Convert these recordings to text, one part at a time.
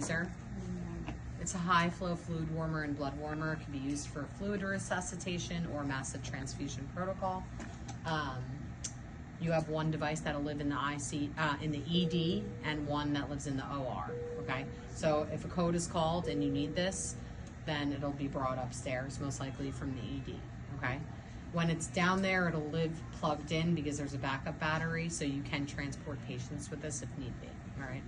Infuser. It's a high flow fluid warmer and blood warmer. It can be used for fluid resuscitation or massive transfusion protocol. You have one device that'll live in the in the ED, and one that lives in the OR, okay? So if a code is called and you need this, then it'll be brought upstairs, most likely from the ED, okay? When it's down there, it'll live plugged in because there's a backup battery, so you can transport patients with this if need be, all right?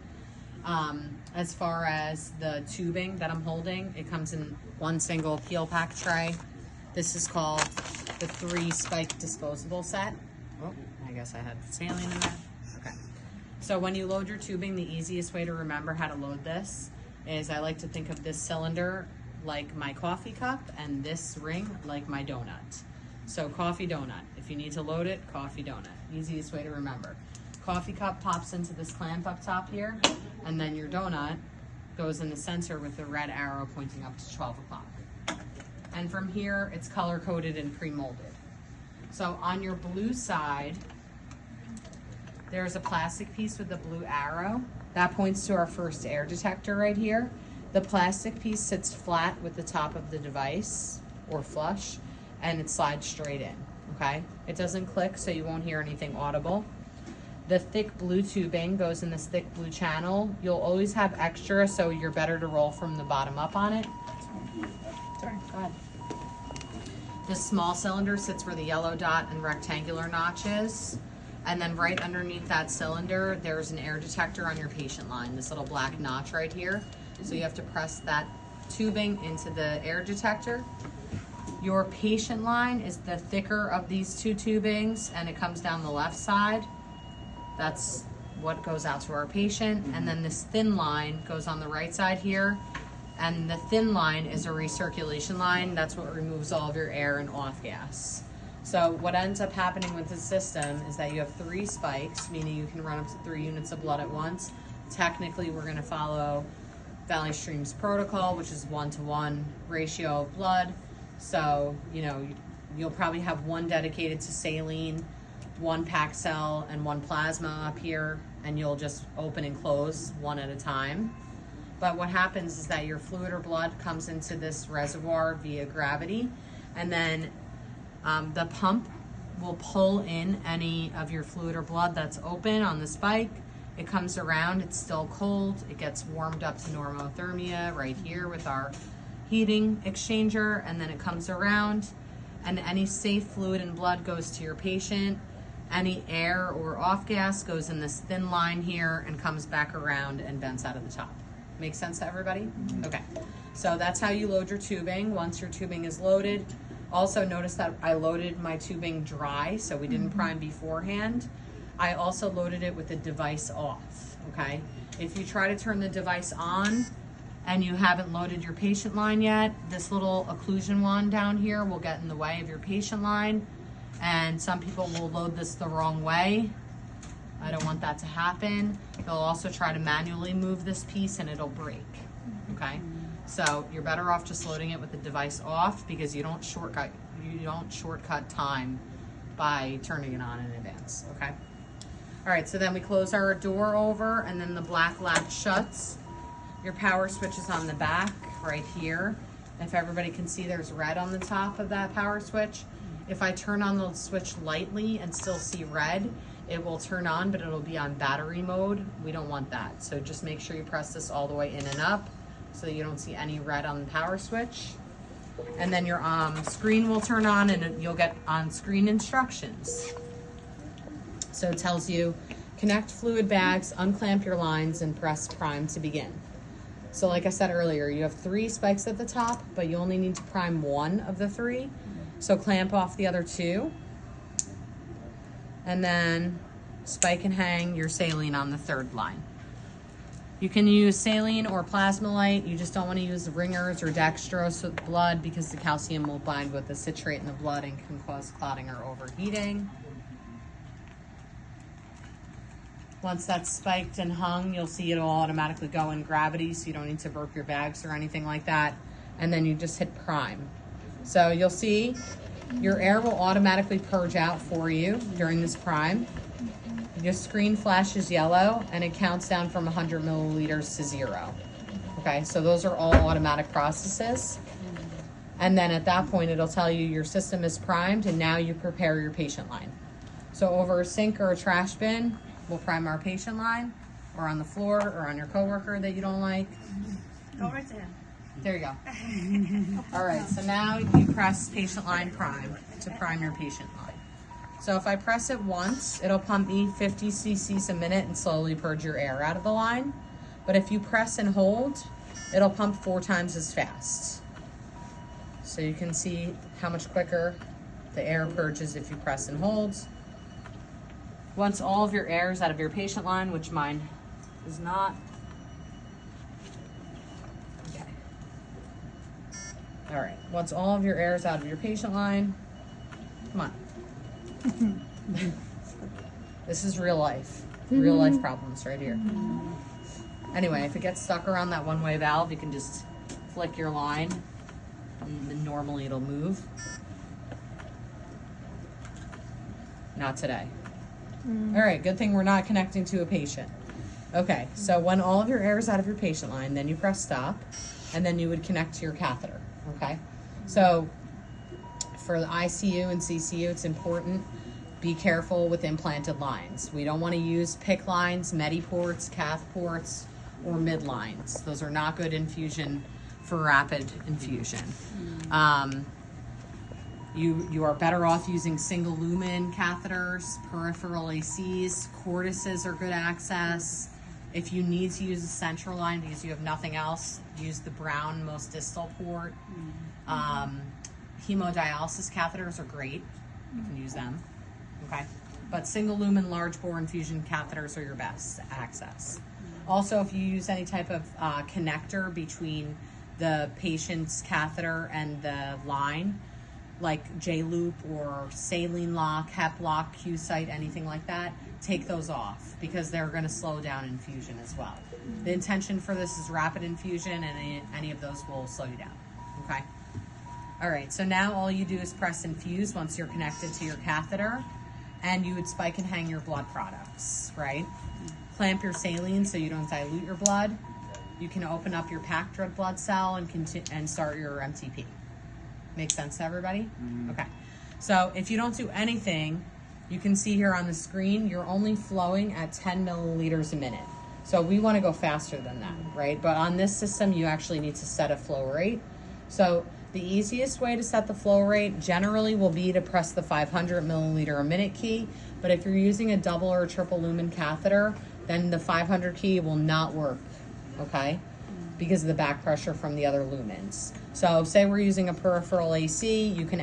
As far as the tubing that I'm holding, it comes in one single peel pack tray. This is called the 3-spike disposable set. Oh, I guess I had saline in there. Okay. So when you load your tubing, the easiest way to remember how to load this is I like to think of this cylinder like my coffee cup and this ring like my donut. So coffee donut. If you need to load it, coffee donut. Easiest way to remember. Coffee cup pops into this clamp up top here, and then your donut goes in the center with the red arrow pointing up to 12 o'clock. And from here, it's color coded and pre-molded. So on your blue side, there's a plastic piece with the blue arrow. That points to our first air detector right here. The plastic piece sits flat with the top of the device, or flush, and it slides straight in, okay? It doesn't click, so you won't hear anything audible. The thick blue tubing goes in this thick blue channel. You'll always have extra, so you're better to roll from the bottom up on it. Sorry, go ahead. This small cylinder sits where the yellow dot and rectangular notch is. And then right underneath that cylinder, there's an air detector on your patient line, this little black notch right here. So you have to press that tubing into the air detector. Your patient line is the thicker of these two tubings, and it comes down the left side. That's what goes out to our patient. And then this thin line goes on the right side here. And the thin line is a recirculation line. That's what removes all of your air and off gas. So what ends up happening with this system is that you have 3 spikes, meaning you can run up to 3 units of blood at once. Technically, we're gonna follow Valley Stream's protocol, which is 1-to-1 ratio of blood. So, you know, you'll probably have one dedicated to saline, 1 pack cell, and 1 plasma up here, and you'll just open and close one at a time. But what happens is that your fluid or blood comes into this reservoir via gravity, and then the pump will pull in any of your fluid or blood that's open on the spike. It comes around, it's still cold, it gets warmed up to normothermia right here with our heating exchanger, and then it comes around, and any safe fluid and blood goes to your patient. Any air or off gas goes in this thin line here and comes back around and vents out of the top. Make sense to everybody? Mm-hmm. Okay, so that's how you load your tubing. Once your tubing is loaded, also notice that I loaded my tubing dry, so we didn't prime beforehand. I also loaded it with the device off, okay? If you try to turn the device on and you haven't loaded your patient line yet, this little occlusion wand down here will get in the way of your patient line, and some people will load this the wrong way. I don't want that to happen. They'll also try to manually move this piece and it'll break, okay? So you're better off just loading it with the device off, because you don't shortcut time by turning it on in advance, okay? All right, so then we close our door over, and then the black latch shuts. Your power switch is on the back right here. If everybody can see, there's red on the top of that power switch. If I turn on the switch lightly and still see red, it will turn on, but it'll be on battery mode. We don't want that. So just make sure you press this all the way in and up so you don't see any red on the power switch. And then your screen will turn on, and you'll get on-screen instructions. So it tells you, connect fluid bags, unclamp your lines, and press prime to begin. So like I said earlier, you have 3 spikes at the top, but you only need to prime 1 of the 3. So clamp off the other 2. And then spike and hang your saline on the 3rd line. You can use saline or plasmolite. You just don't want to use ringers or dextrose with blood, because the calcium will bind with the citrate in the blood and can cause clotting or overheating. Once that's spiked and hung, you'll see it'll automatically go in gravity, so you don't need to burp your bags or anything like that. And then you just hit prime. So you'll see your air will automatically purge out for you during this prime. Your screen flashes yellow, and it counts down from 100 milliliters to 0. Okay, so those are all automatic processes. And then at that point, it'll tell you your system is primed and now you prepare your patient line. So over a sink or a trash bin, we'll prime our patient line, or on the floor, or on your coworker that you don't like. Go right to him. There you go. All right, so now you press patient line prime to prime your patient line. So if I press it once, it'll pump me 50 cc's a minute and slowly purge your air out of the line. But if you press and hold, it'll pump 4 times as fast. So you can see how much quicker the air purges if you press and hold. Once all of your air is out of your patient line, which mine is not. Okay. All right, once all of your air is out of your patient line, come on. This is real life problems right here. Anyway, if it gets stuck around that one-way valve, you can just flick your line and then normally it'll move. Not today. All right, good thing we're not connecting to a patient. Okay, so when all of your air is out of your patient line, then you press stop and then you would connect to your catheter, okay? So for the ICU and CCU, it's important, be careful with implanted lines. We don't want to use PICC lines, Mediports, cath ports, or mid lines. Those are not good infusion for rapid infusion. You are better off using single lumen catheters, peripheral ACs, cortices are good access. If you need to use a central line because you have nothing else, use the brown most distal port. Hemodialysis catheters are great. You can use them, okay? But single lumen large bore infusion catheters are your best access. Also, if you use any type of connector between the patient's catheter and the line, like J-loop or saline lock, hep lock, Q-site, anything like that, take those off because they're going to slow down infusion as well. The intention for this is rapid infusion, and any of those will slow you down, okay? All right, so now all you do is press infuse once you're connected to your catheter, and you would spike and hang your blood products, right? Clamp your saline so you don't dilute your blood. You can open up your packed red blood cell and start your MTP. Make sense to everybody? Okay. So if you don't do anything, you can see here on the screen, you're only flowing at 10 milliliters a minute. So we want to go faster than that, right? But on this system, you actually need to set a flow rate. So the easiest way to set the flow rate generally will be to press the 500 milliliter a minute key. But if you're using a double or triple lumen catheter, then the 500 key will not work, okay? Because of the back pressure from the other lumens. So say we're using a peripheral AC, you can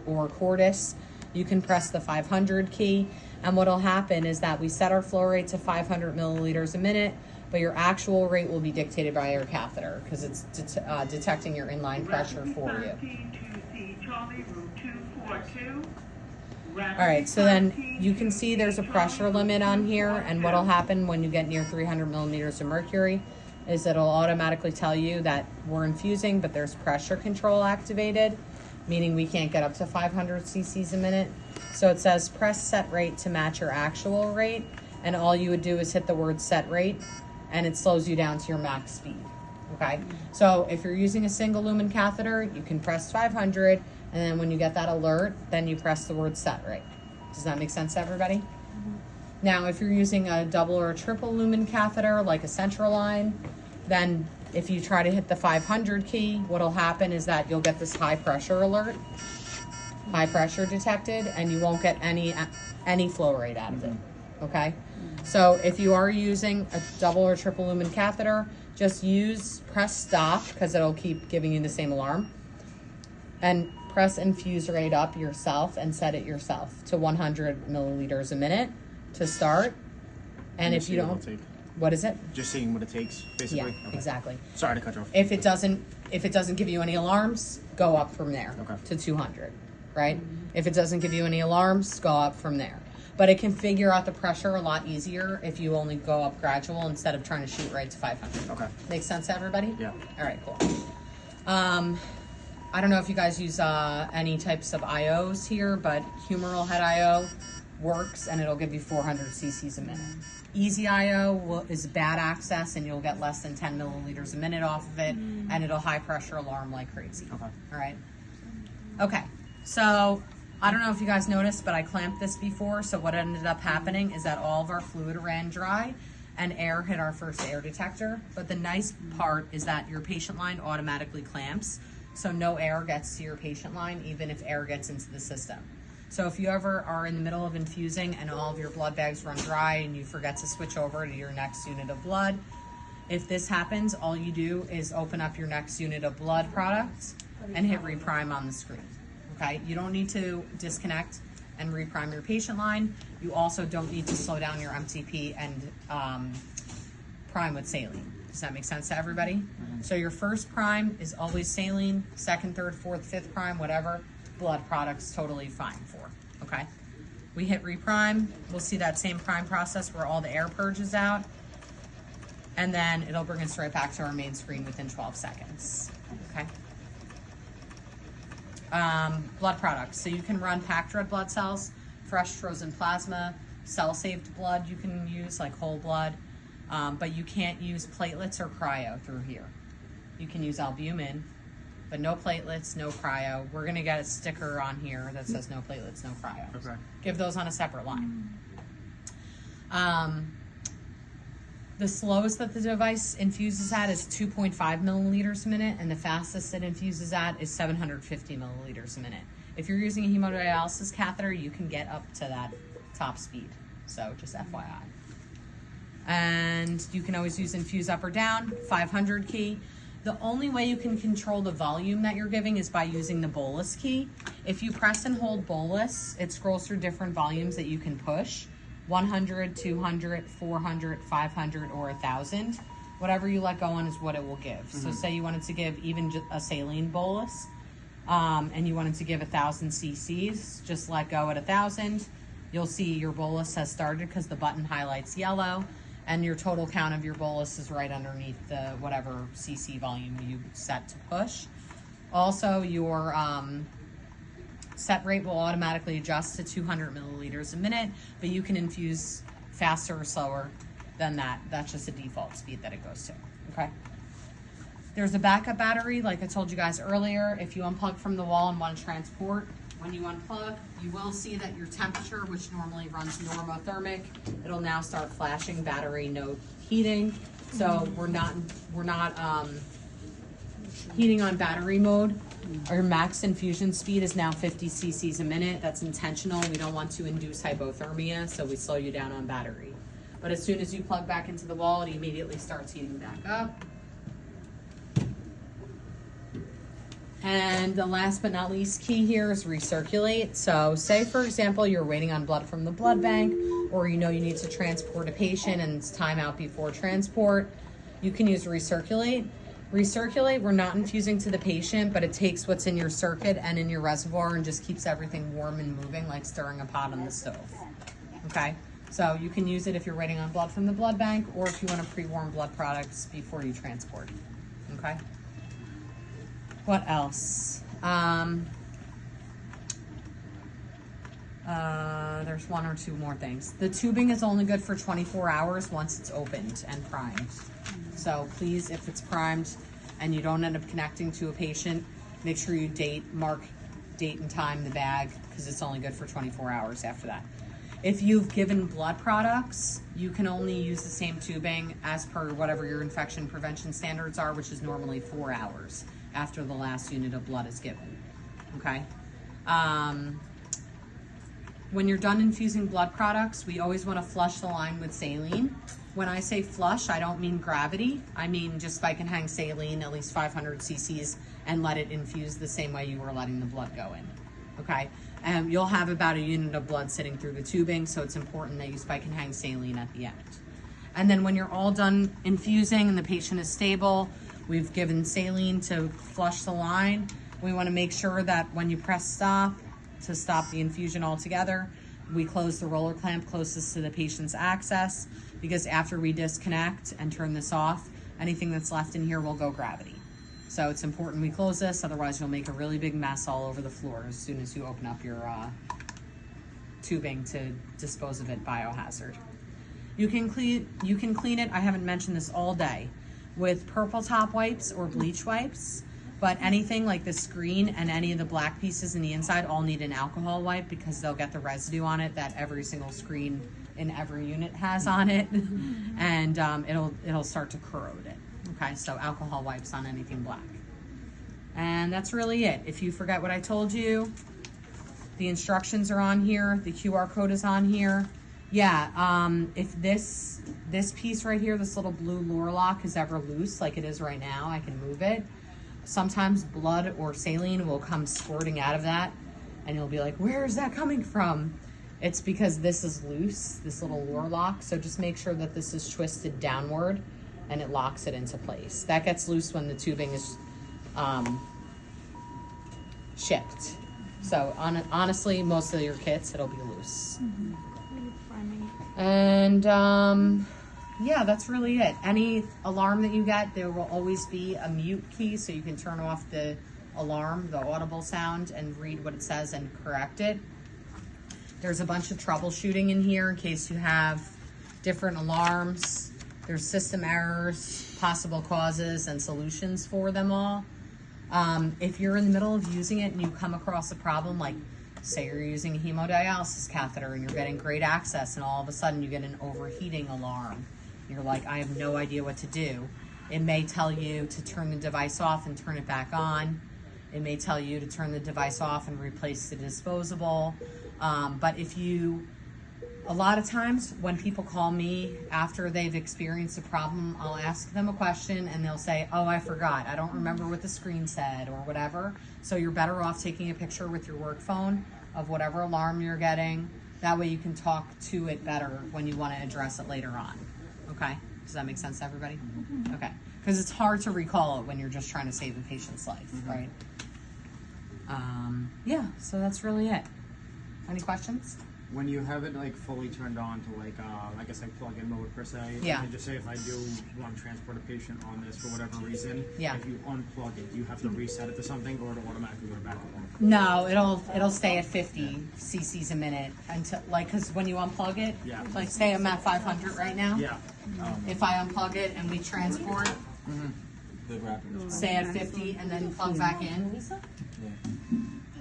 or cordis, you can press the 500 key, and what'll happen is that we set our flow rate to 500 milliliters a minute, but your actual rate will be dictated by your catheter because it's detecting your inline pressure for you. All right, so then you can see there's a pressure limit on here, and what'll happen when you get near 300 millimeters of mercury is it'll automatically tell you that we're infusing, but there's pressure control activated, meaning we can't get up to 500 cc's a minute. So it says press set rate to match your actual rate, and all you would do is hit the word set rate, and it slows you down to your max speed, okay? So if you're using a single lumen catheter, you can press 500, and then when you get that alert, then you press the word set rate. Does that make sense to everybody? Now, if you're using a double or a triple lumen catheter, like a central line, then if you try to hit the 500 key, what'll happen is that you'll get this high pressure alert, high pressure detected, and you won't get any flow rate out of it, okay? So if you are using a double or triple lumen catheter, just press stop, because it'll keep giving you the same alarm, and press infuse rate up yourself and set it yourself to 100 milliliters a minute to start. And if you don't, what is it? Just seeing what it takes, basically. Yeah, okay. Exactly. Sorry to cut you off. If it doesn't give you any alarms, go up from there to 200, right? If it doesn't give you any alarms, go up from there. But it can figure out the pressure a lot easier if you only go up gradual instead of trying to shoot right to 500. Okay. Makes sense to everybody? Yeah. All right, cool. I don't know if you guys use any types of IOs here, but humeral head IO works, and it'll give you 400 cc's a minute. Easy IO is bad access, and you'll get less than 10 milliliters a minute off of it, and it'll high pressure alarm like crazy. Okay. All right. Okay. So I don't know if you guys noticed, but I clamped this before. So what ended up happening is that all of our fluid ran dry, and air hit our first air detector. But the nice part is that your patient line automatically clamps, so no air gets to your patient line, even if air gets into the system. So if you ever are in the middle of infusing and all of your blood bags run dry and you forget to switch over to your next unit of blood, if this happens, all you do is open up your next unit of blood product and hit reprime on the screen, okay? You don't need to disconnect and reprime your patient line. You also don't need to slow down your MTP and prime with saline. Does that make sense to everybody? Mm-hmm. So your first prime is always saline, second, third, fourth, fifth prime, whatever, blood products totally fine for, okay? We hit reprime, we'll see that same prime process where all the air purges out, and then it'll bring us right back to our main screen within 12 seconds, okay? Blood products, so you can run packed red blood cells, fresh frozen plasma, cell-saved blood you can use, like whole blood, but you can't use platelets or cryo through here. You can use albumin, but no platelets, no cryo. We're gonna get a sticker on here that says no platelets, no cryo. Okay. Give those on a separate line. The slowest that the device infuses at is 2.5 milliliters a minute, and the fastest it infuses at is 750 milliliters a minute. If you're using a hemodialysis catheter, you can get up to that top speed. So just FYI. And you can always use infuse up or down, 500 key. The only way you can control the volume that you're giving is by using the bolus key. If you press and hold bolus, it scrolls through different volumes that you can push. 100, 200, 400, 500, or 1,000. Whatever you let go on is what it will give. So say you wanted to give even a saline bolus, and you wanted to give 1,000 cc's, just let go at 1,000. You'll see your bolus has started because the button highlights yellow, and your total count of your bolus is right underneath the whatever cc volume you set to push. Also, your set rate will automatically adjust to 200 milliliters a minute, but you can infuse faster or slower than that. That's just a default speed that it goes to, okay? There's a backup battery, like I told you guys earlier. If you unplug from the wall and want to transport, when you unplug, you will see that your temperature, which normally runs normothermic, it'll now start flashing battery note heating. So we're not heating on battery mode. Our max infusion speed is now 50 cc's a minute. That's intentional. We don't want to induce hypothermia, so we slow you down on battery. But as soon as you plug back into the wall, it immediately starts heating back up. And the last but not least key here is recirculate. So say, for example, you're waiting on blood from the blood bank, or you know you need to transport a patient and it's time out before transport, you can use recirculate. Recirculate, we're not infusing to the patient, but it takes what's in your circuit and in your reservoir and just keeps everything warm and moving, like stirring a pot on the stove, okay? So you can use it if you're waiting on blood from the blood bank, or if you want to pre-warm blood products before you transport, okay? What else? There's one or two more things. The tubing is only good for 24 hours once it's opened and primed. So please, if it's primed and you don't end up connecting to a patient, make sure you mark date and time the bag, because it's only good for 24 hours after that. If you've given blood products, you can only use the same tubing as per whatever your infection prevention standards are, which is normally 4 hours after the last unit of blood is given, okay? When you're done infusing blood products, we always want to flush the line with saline. When I say flush, I don't mean gravity. I mean just spike and hang saline, at least 500 cc's, and let it infuse the same way you were letting the blood go in, okay? And you'll have about a unit of blood sitting through the tubing, so it's important that you spike and hang saline at the end. And then when you're all done infusing and the patient is stable, we've given saline to flush the line. We want to make sure that when you press stop to stop the infusion altogether, we close the roller clamp closest to the patient's access, because after we disconnect and turn this off, anything that's left in here will go gravity. So it's important we close this, otherwise you'll make a really big mess all over the floor as soon as you open up your tubing to dispose of it biohazard. You can clean it, I haven't mentioned this all day, with purple top wipes or bleach wipes, but anything like the screen and any of the black pieces in the inside all need an alcohol wipe because they'll get the residue on it that every single screen in every unit has on it, and it'll start to corrode it. Okay, so alcohol wipes on anything black. And that's really it. If you forget what I told you, the instructions are on here, the QR code is on here. Yeah, if this piece right here, this little blue lure lock is ever loose, like it is right now, I can move it. Sometimes blood or saline will come squirting out of that, and you'll be like, where is that coming from? It's because this is loose, this little lure lock, so just make sure that this is twisted downward and it locks it into place. That gets loose when the tubing is shipped. So honestly, most of your kits, it'll be loose. And yeah, that's really it. Any alarm that you get, there will always be a mute key so you can turn off the alarm, the audible sound, and read what it says and correct it. There's a bunch of troubleshooting in here in case you have different alarms. There's system errors, possible causes, and solutions for them all. If you're in the middle of using it and you come across a problem, like say you're using a hemodialysis catheter and you're getting great access and all of a sudden you get an overheating alarm, you're like, I have no idea what to do. It may tell you to turn the device off and turn it back on. It may tell you to turn the device off and replace the disposable. But a lot of times when people call me after they've experienced a problem, I'll ask them a question and they'll say, oh, I forgot. I don't remember what the screen said or whatever. So you're better off taking a picture with your work phone of whatever alarm you're getting. That way you can talk to it better when you want to address it later on. Okay? Does that make sense to everybody? Okay. Because it's hard to recall it when you're just trying to save a patient's life, right? Yeah, so that's really it. Any questions? When you have it like fully turned on to like I guess like plug-in mode per se, Yeah. and just say if I do want to transport a patient on this for whatever reason, Yeah. if you unplug it, do you have to reset it to something or it'll automatically go back on? No, it'll stay at 50 cc's a minute until, like, because when you unplug it, Yeah. like say I'm at 500 right now. Yeah. If I unplug it and we transport, The rapid. stay at 50 and then plug back in,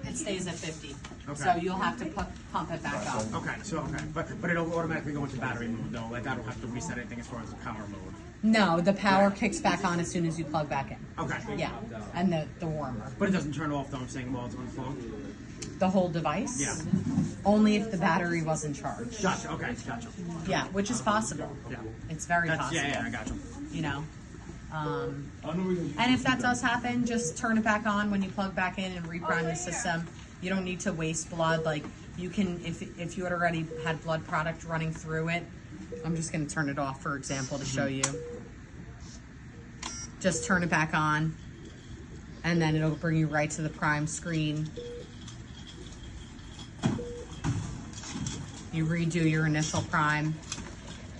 it stays at 50. Okay. So you'll have to pump it back up. Okay, so but it'll automatically go into battery mode though. Like I don't have to reset anything as far as the power mode. No, the power kicks back on as soon as you plug back in. Okay. Yeah, and the warmer. But it doesn't turn off though. I'm saying while it's unplugged. The whole device? Yeah. Only if the battery wasn't charged. Gotcha. Okay. Gotcha. Yeah, which is possible. Yeah. It's very possible. Yeah. I gotcha. You know? And if that does happen, just turn it back on when you plug back in and reprime the system. You don't need to waste blood. Like you can, if you had already had blood product running through it, I'm just going to turn it off, for example, to show you. Just turn it back on, and then it'll bring you right to the prime screen. You redo your initial prime,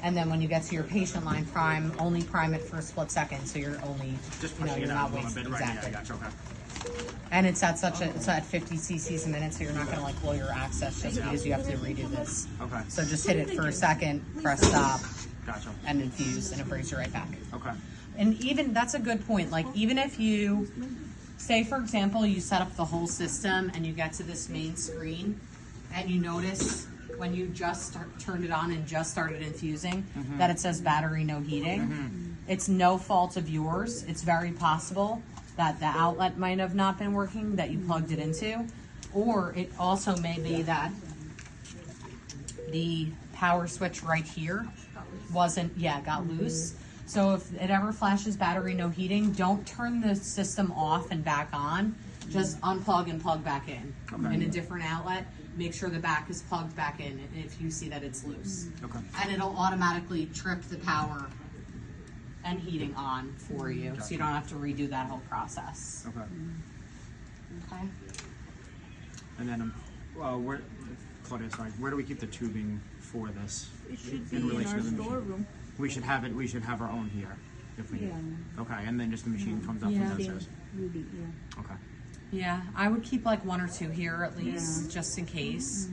and then when you get to your patient line prime, only prime it for a split second, so you're only, Just you know, pushing you're it not out a little wasting. bit. Right. Exactly. Yeah. I gotcha. Okay. And it's at it's at 50 cc's a minute, so you're not going to like blow your access just because you have to redo this. Okay. So just hit it for a second, press stop, Gotcha. and infuse, and it brings you right back. Okay. And even, that's a good point, like even if you, say for example, you set up the whole system and you get to this main screen and you notice when you just turned it on and just started infusing that it says battery no heating. It's no fault of yours. It's very possible that the outlet might have not been working that you plugged it into, or it also may be that the power switch right here got loose. So if it ever flashes battery no heating, don't turn the system off and back on. Just unplug and plug back in in a different outlet. Make sure the back is plugged back in if you see that it's loose. Okay. And it'll automatically trip the power and heating on for you, so you don't have to redo that whole process. Okay. Okay. And then, Claudia, sorry, where do we keep the tubing for this? It should be In in relation our to the machine. storeroom. We should have it. We should have our own here, if we. Yeah. Okay, and then just the machine comes up from downstairs. Okay. Yeah, I would keep like one or two here at least, just in case.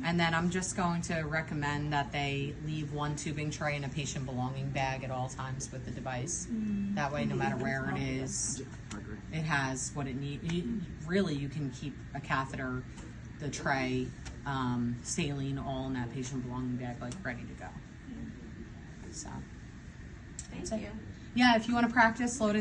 And then I'm just going to recommend that they leave one tubing tray in a patient belonging bag at all times with the device. That way, no matter where it is, I agree. it has what it needs. Really, you can keep a catheter, the tray, saline, all in that patient belonging bag, like ready to go. So, Thank that's it. you. Yeah, if you want to practice loading